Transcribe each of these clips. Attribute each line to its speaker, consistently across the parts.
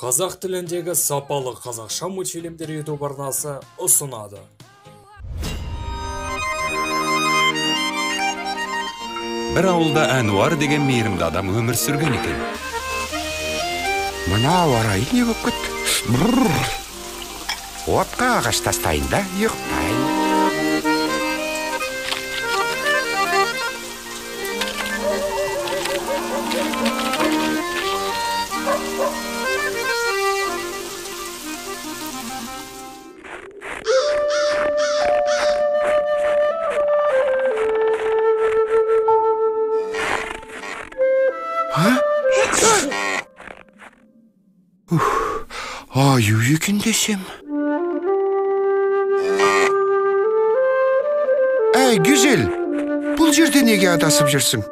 Speaker 1: Қазақ тіліндегі сапалы қазақша мультфильмдер YouTube арнасы ұсынады.
Speaker 2: Бір ауылда Әнуар деген мейірімді адам өмір сүрген екен.
Speaker 3: Мына ауа-райы не болып кетті? Отқа ағаш тастайын да, ұйықтайын. Аю екен десем. Әй, Гүзел, бұл жерде неге адасып жүрсің?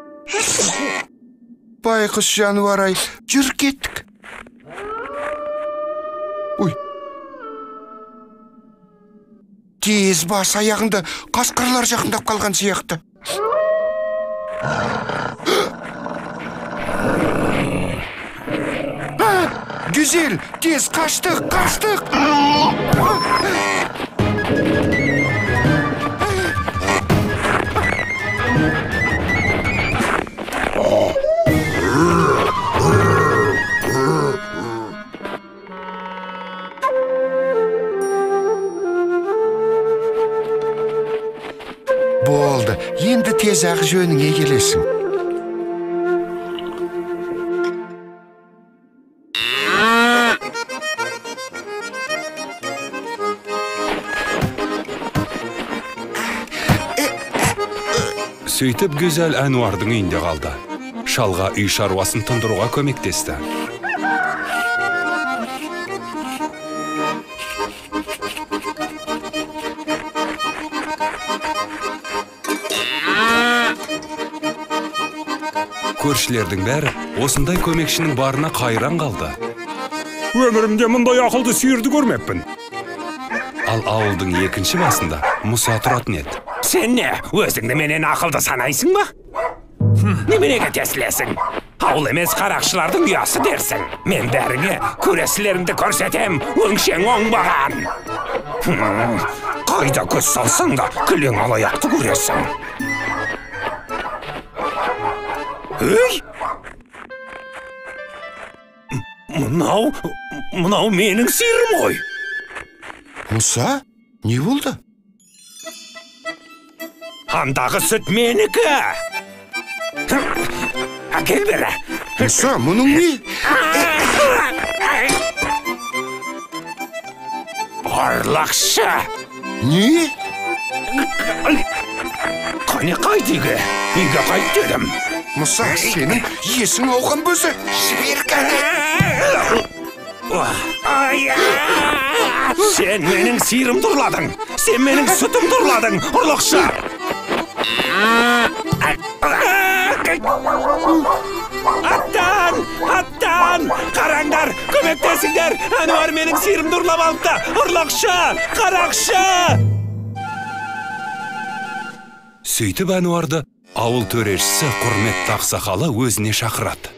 Speaker 3: Байқұс жануар-ай, жүр кеттік. Ой. Тез бас аяғында қасқырлар жақындап қалған сияқты. Güzel, tez kaçtık. Болды, енді tez-ақ жөніңе келесің.
Speaker 2: Сөйтіп Гүзел Әнуардың үйінде қалды. Шалға үй шаруасын тындыруға көмектесті. Көршілердің бәрі осындай көмекшінің барына қайран қалды. Өмірімде мұндай ақылды сиырды көрмеппін. Ал ауылдың екінші басында Мұса тұратын еді.
Speaker 4: Сен не, өзіңді менен ақылды санайсың ба? Неменеге тесілесің? Ауыл емес қарақшылардың ұясы дерсің. Мен бәріңе көресілерімді көрсетем, өңшең оңбаған. Қайда көз салсың да, күлең алаяқты көресің. Өй! Мұнау менің сиырым ғой.
Speaker 3: Мұса, не болды?
Speaker 4: Андағы сүт менікі. Әкел бері.
Speaker 3: Мұса, мұның не?
Speaker 4: Орлақшы.
Speaker 3: Не?
Speaker 4: Қане қайтыға? Үйге қайт дедім.
Speaker 3: Мұса, сенің есің ауған бөзі. Жібер кәне.
Speaker 4: Сен менің сиырымды ұрладың. Сен менің сүтімді ұрладың. Ұрлықшы. Аттан! Қараңдар, көмектесіңдер! Әнуар менің сиырымды ұрлап алыпты! Ұрлықшы! Қарақшы!
Speaker 2: Сөйтіп Әнуарды ауыл төрешісі құрметті ақсақалы өзіне шақырады.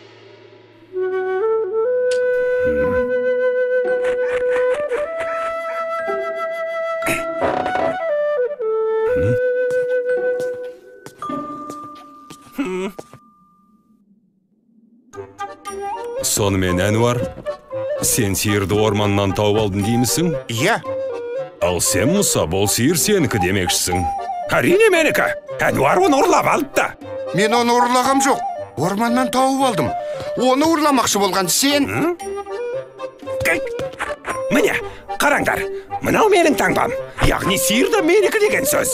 Speaker 2: Сонымен Әнуар, сен сиырды орманнан тауып алдың деймісің?
Speaker 3: Иә.
Speaker 2: Ал сен Мұса, бұл сиыр сенікі демекшісің.
Speaker 4: Әрине менікі. Әнуар оны ұрлап алыпты.
Speaker 3: Мен оны ұрлағам жоқ. Орманнан тауып алдым. Оны ұрламақшы болған сен.
Speaker 4: Міне, қараңдар. Мынау менің таңбам. Яғни сиыр да менікі деген сөз.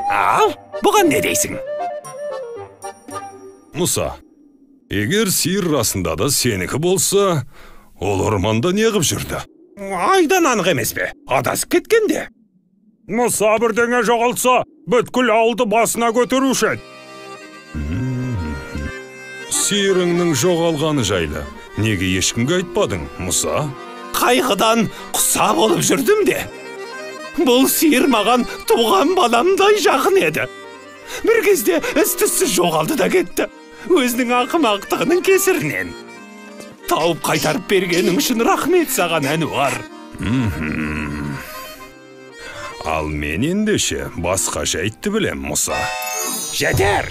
Speaker 4: Ал, бұған не дейсің?
Speaker 2: Мұса, егер сиыр расында да сенікі болса, ол орманда не қып жүрді?
Speaker 4: Айдан анық емес пе? Адасып кеткенде.
Speaker 5: Мұса бірдеңе жоғалтса, бүткіл ауылды басына көтеруші еді.
Speaker 2: Сиырыңның жоғалғаны жайлы неге ешкімге айтпадың, Мұса?
Speaker 4: Қайғыдан құса болып жүрдім де. Бұл сиыр маған туған баламдай жақын еді. Bir кезде із-түссіз жоғалды да кетті. Өзінің ақымақтығының кесірінен. Тауып қайтарып бергенің үшін рахмет саған, Әнуар.
Speaker 5: Ал мен ендеше басқаша айтты білем, Мұса.
Speaker 4: Жетер!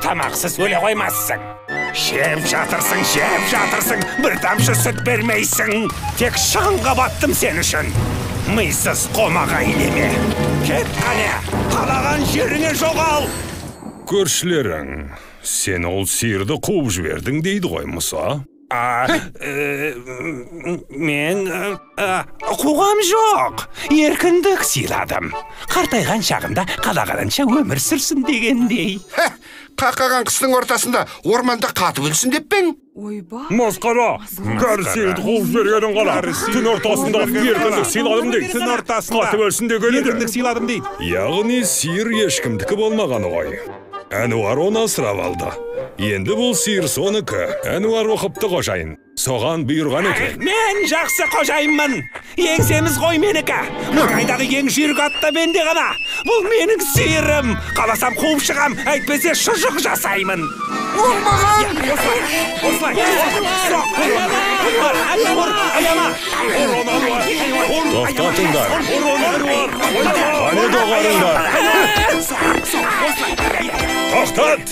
Speaker 4: Тамақсыз өле қоймассың. Жеп жатырсың, бір тамшы сүт бермейсің. Тек шығынға баттым сен үшін. Мыйсыз қомаға илеме. Кет қане, қалаған жеріңе жоғал.
Speaker 5: Көршілерің, сен ол сиырды қуып жібердің дейді ғой, Мұса.
Speaker 4: Мен қуғам жоқ. Еркіндік сыйладым. Қартайған шағында қалағанынша өмір сүрсін дегендей.
Speaker 3: Қақаған қыстың ортасында орманда қатып өлсін деп пең?
Speaker 5: Масқара, кәрі сиырды қуып жібергенін қара. Түн ортасында еркіндік сыйладым дейді.
Speaker 4: Түн ортасында
Speaker 5: қатып өлсін деген еді.
Speaker 4: еркіндік сыйладым дейді.
Speaker 5: Яғни сиыр ешкімдікі болмағаны ғой. Әнуар оны асырап алды. Енді бұл сиыр соныкі. Әнуар оқыпты қожайын. Соған бұйырған екен.
Speaker 4: Мен жақсы қожайынмын. Еңсеміз ғой менікі. Маңайдағы ең жүйрік атта менде ғана. Бұл менің сиырым. Қаласам қуып шығам, әйтпесе шұжық жасаймын. Осылай.
Speaker 5: Тоқтатыңдар. Қане доғарыңдар. Тоқтат!